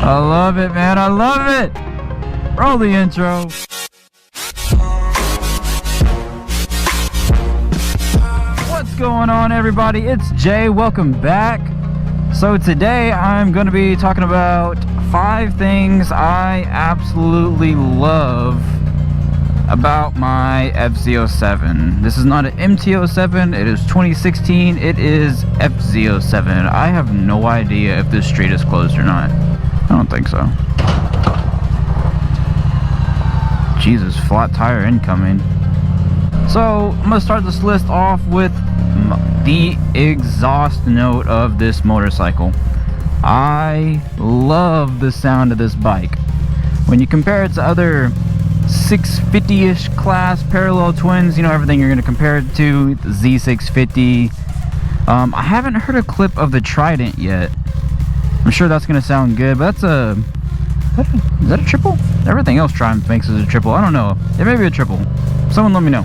I love it, man. I love it. Roll the intro. What's going on, everybody? It's Jay. Welcome back. So today I'm going to be talking about 5 things I absolutely love about my FZ-07. This is not an MT-07. It is 2016. It is FZ-07. I have no idea if this street is closed or not. I don't think so. Jesus, flat tire incoming. So I'm gonna start this list off with the exhaust note of this motorcycle. I love the sound of this bike. When you compare it to other 650-ish class parallel twins, you know, everything you're gonna compare it to, the Z650. I haven't heard a clip of the Trident yet. I'm sure that's gonna sound good, but that's a... is that a triple? Everything else Triumph makes is a triple. I don't know. It may be a triple. Someone let me know.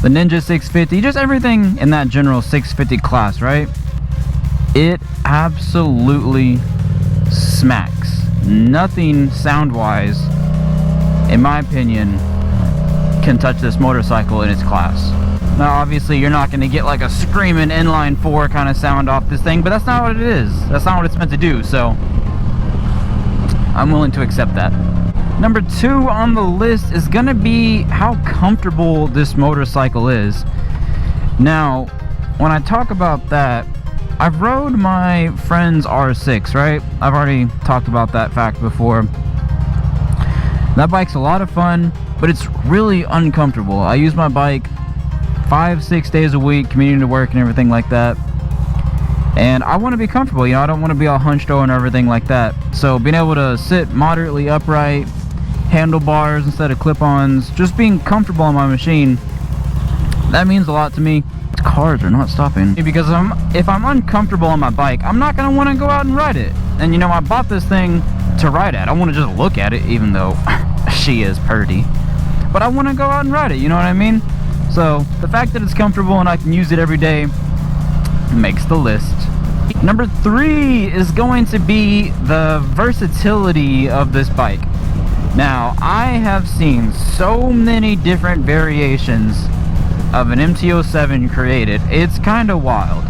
The Ninja 650, just everything in that general 650 class, right? It absolutely smacks. Nothing sound-wise, in my opinion, can touch this motorcycle in its class. Now, obviously, you're not going to get like a screaming inline 4 kind of sound off this thing, but that's not what it is. That's not what it's meant to do, so I'm willing to accept that. Number 2 on the list is going to be how comfortable this motorcycle is. Now, when I talk about that, I've rode my friend's R6, right? I've already talked about that fact before. That bike's a lot of fun, but it's really uncomfortable. I use my bike 5-6 days a week, commuting to work and everything like that. And I want to be comfortable, you know, I don't want to be all hunched over and everything like that. So being able to sit moderately upright, handlebars instead of clip-ons, just being comfortable on my machine, that means a lot to me. Cars are not stopping. Because if I'm uncomfortable on my bike, I'm not going to want to go out and ride it. And you know, I bought this thing to ride at. I want to just look at it, even though she is purty. But I want to go out and ride it, you know what I mean? So the fact that it's comfortable and I can use it every day makes the list. Number 3 is going to be the versatility of this bike. Now, I have seen so many different variations of an MT-07 created. It's kind of wild.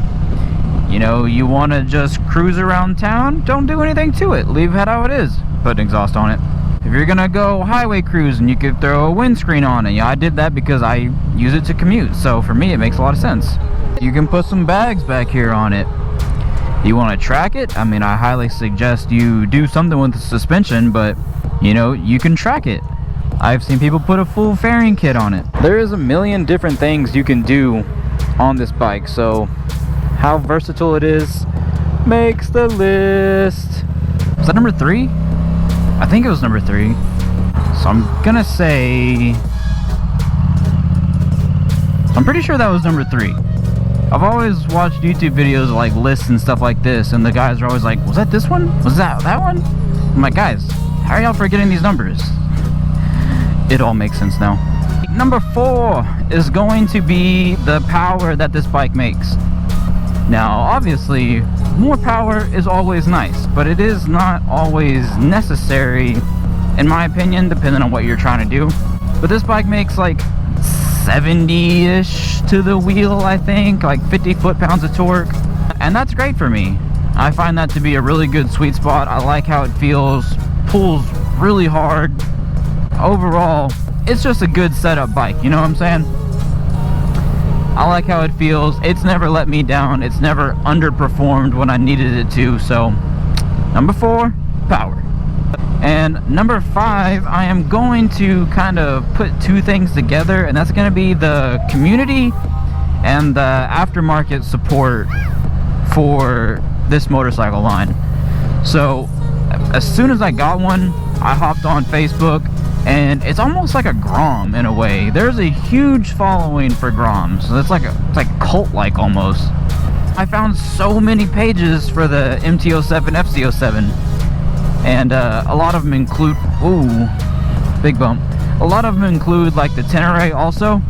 You know, you want to just cruise around town, don't do anything to it. Leave it how it is. Put an exhaust on it. If you're gonna go highway cruising, you could throw a windscreen on it. Yeah, I did that because I use it to commute, so for me it makes a lot of sense. You can put some bags back here on it. You want to track it? I mean, I highly suggest you do something with the suspension, but you know, you can track it. I've seen people put a full fairing kit on it. There is a million different things you can do on this bike, so how versatile it is makes the list. Is that number 3? I think it was number 3. So I'm gonna say... I'm pretty sure that was number 3. I've always watched YouTube videos like lists and stuff like this, and the guys are always like, was that this one? Was that one? I'm like, guys, how are y'all forgetting these numbers? It all makes sense now. Number 4 is going to be the power that this bike makes. Now, obviously, more power is always nice, but it is not always necessary, in my opinion, depending on what you're trying to do. But this bike makes like 70-ish to the wheel, I think, like 50 foot-pounds of torque, and that's great for me. I find that to be a really good sweet spot. I like how it feels, pulls really hard. Overall, it's just a good setup bike, you know what I'm saying? I like how it feels. It's never let me down. It's never underperformed when I needed it to. So, number 4, power. And number 5, I am going to kind of put 2 things together, and that's going to be the community and the aftermarket support for this motorcycle line. So, as soon as I got one, I hopped on Facebook, and it's almost like a Grom in a way. There's a huge following for Groms. So it's like cult-like almost. I found so many pages for the MT-07 FZ-07, and a lot of them include, ooh, big bump. A lot of them include like the Tenere also,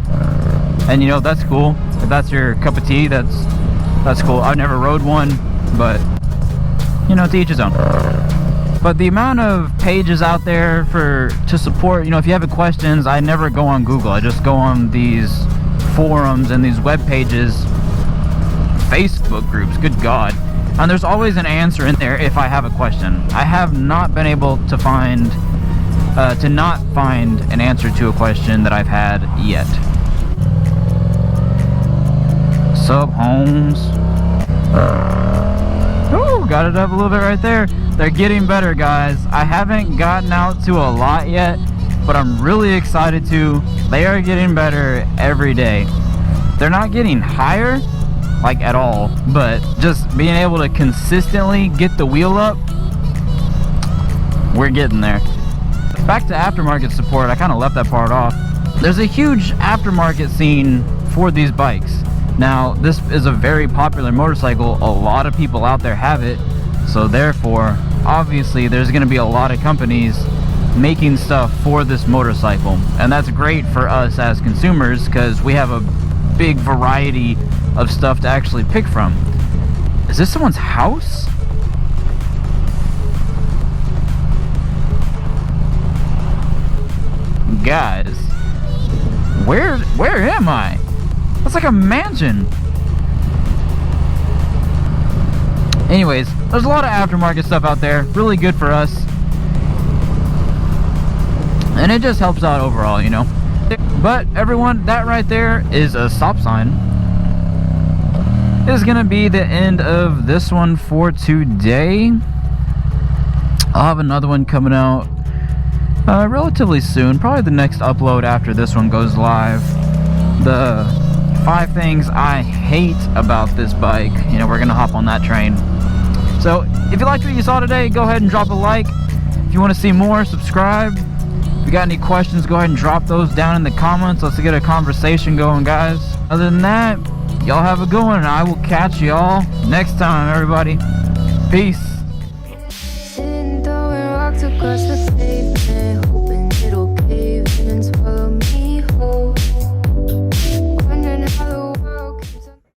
and you know, that's cool. If that's your cup of tea, that's cool. I've never rode one, but you know, to each his own. But the amount of pages out there to support, you know, if you have questions, I never go on Google. I just go on these forums and these web pages, Facebook groups, good God. And there's always an answer in there if I have a question. I have not been able to not find an answer to a question that I've had yet. Sub homes. Oh, got it up a little bit right there. They're getting better, guys. I haven't gotten out to a lot yet, but I'm really excited to. They are getting better every day. They're not getting higher, like at all, but just being able to consistently get the wheel up, we're getting there. Back to aftermarket support, I kind of left that part off. There's a huge aftermarket scene for these bikes. Now, this is a very popular motorcycle. A lot of people out there have it, so therefore, obviously, there's going to be a lot of companies making stuff for this motorcycle, and that's great for us as consumers because we have a big variety of stuff to actually pick from. Is this someone's house? Guys, where am I? That's like a mansion. Anyways, there's a lot of aftermarket stuff out there, really good for us, and it just helps out overall, you know. But everyone, that right there is a stop sign. Is gonna be the end of this one for today. I'll have another one coming out relatively soon, probably the next upload after this one goes live. The 5 things I hate about this bike, you know, we're gonna hop on that train. So if you liked what you saw today, go ahead and drop a like. If you want to see more, subscribe. If you got any questions, go ahead and drop those down in the comments. Let's get a conversation going, guys. Other than that, y'all have a good one, and I will catch y'all next time, everybody. Peace.